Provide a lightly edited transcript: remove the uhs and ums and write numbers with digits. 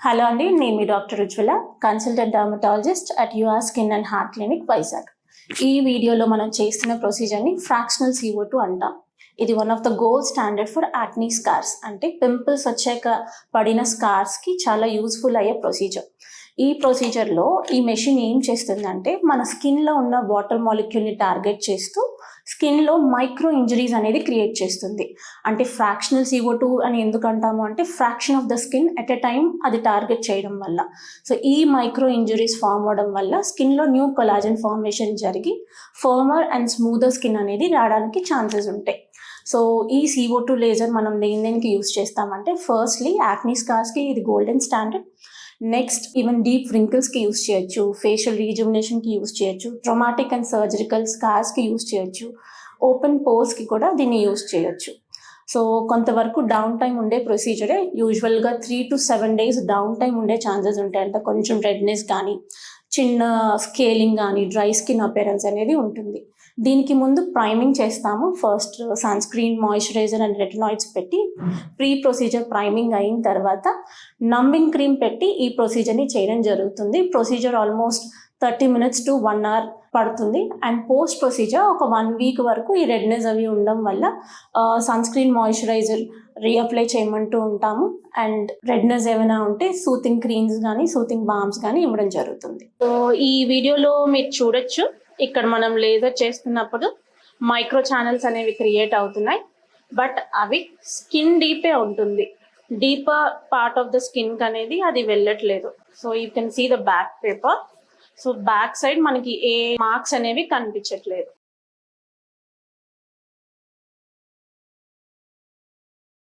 Hello అండి, నేను మీ doctor Ujwala, consultant dermatologist at UR skin and heart clinic Vizag. ఈ వీడియోలో మనం చేస్తున్న ప్రొసీజర్ని ఫ్రాక్షనల్ CO2 అంటాం. ఇది one of the gold standard for acne scars, అంటే పింపుల్స్ వచ్చాక పడిన స్కార్స్కి చాలా యూస్ఫుల్ అయ్యే ప్రొసీజర్. ఈ ప్రొసీజర్లో ఈ మెషిన్ ఏం చేస్తుందంటే మన స్కిన్లో ఉన్న వాటర్ మాలిక్యూల్ని టార్గెట్ చేస్తూ స్కిన్లో మైక్రో ఇంజరీస్ అనేది క్రియేట్ చేస్తుంది. అంటే ఫ్రాక్షనల్ CO2 అని ఎందుకు అంటాము అంటే fraction of the skin at a time అది టార్గెట్ చేయడం వల్ల. సో ఈ మైక్రో ఇంజరీస్ ఫామ్ అవడం వల్ల స్కిన్లో న్యూ కొలాజన్ ఫార్మేషన్ జరిగి ఫర్మర్ అండ్ స్మూదర్ స్కిన్ అనేది రావడానికి ఛాన్సెస్ ఉంటాయి. సో ఈ CO2 లేజర్ మనం దేనికి యూస్ చేస్తామంటే, ఫస్ట్లీ యాక్నీ స్కార్స్కి ఇది golden standard. Next even deep రింకిల్స్కి యూస్ చేయొచ్చు, ఫేషియల్ రీజుమినేషన్కి యూస్ చేయొచ్చు, ట్రామాటిక్ అండ్ సర్జికల్ స్కార్స్కి యూస్ చేయొచ్చు, ఓపెన్ పోర్స్కి కూడా దీన్ని యూస్ చేయొచ్చు. సో కొంతవరకు డౌన్ టైం ఉండే ప్రొసీజరే. యూజువల్గా 3 to 7 days డౌన్ టైం ఉండే ఛాన్సెస్ ఉంటాయి. అంటే కొంచెం రెడ్నెస్ కానీ చిన్న స్కేలింగ్ కానీ డ్రై స్కిన్ అపియరెన్స్ అనేది ఉంటుంది. దీనికి ముందు ప్రైమింగ్ చేస్తాము. First sunscreen, moisturiser and retinoids పెట్టి ప్రీ ప్రొసీజర్ ప్రైమింగ్ అయిన తర్వాత నంబింగ్ క్రీమ్ పెట్టి ఈ ప్రొసీజర్ని చేయడం జరుగుతుంది. Procedure almost 30 minutes to 1 hour పడుతుంది. అండ్ పోస్ట్ ప్రొసీజర్ ఒక 1 week వరకు ఈ రెడ్నెస్ అవి ఉండడం వల్ల సన్ స్క్రీన్, మాయిశ్చరైజర్ రీఅప్లై చేయమంటూ ఉంటాము. అండ్ రెడ్నెస్ ఏమైనా ఉంటే సూతింగ్ క్రీమ్స్ కానీ సూతింగ్ బామ్స్ కానీ ఇవ్వడం జరుగుతుంది. సో ఈ వీడియోలో మీరు చూడొచ్చు, ఇక్కడ మనం లేజర్ చేస్తున్నప్పుడు మైక్రో ఛానల్స్ అనేవి క్రియేట్ అవుతున్నాయి. బట్ అవి స్కిన్ డీపే ఉంటుంది, deeper part of the skin అనేది అది వెళ్ళట్లేదు. So you can see the back paper. So back side మనకి ఏ మార్క్స్ అనేవి కనిపించట్లేదు.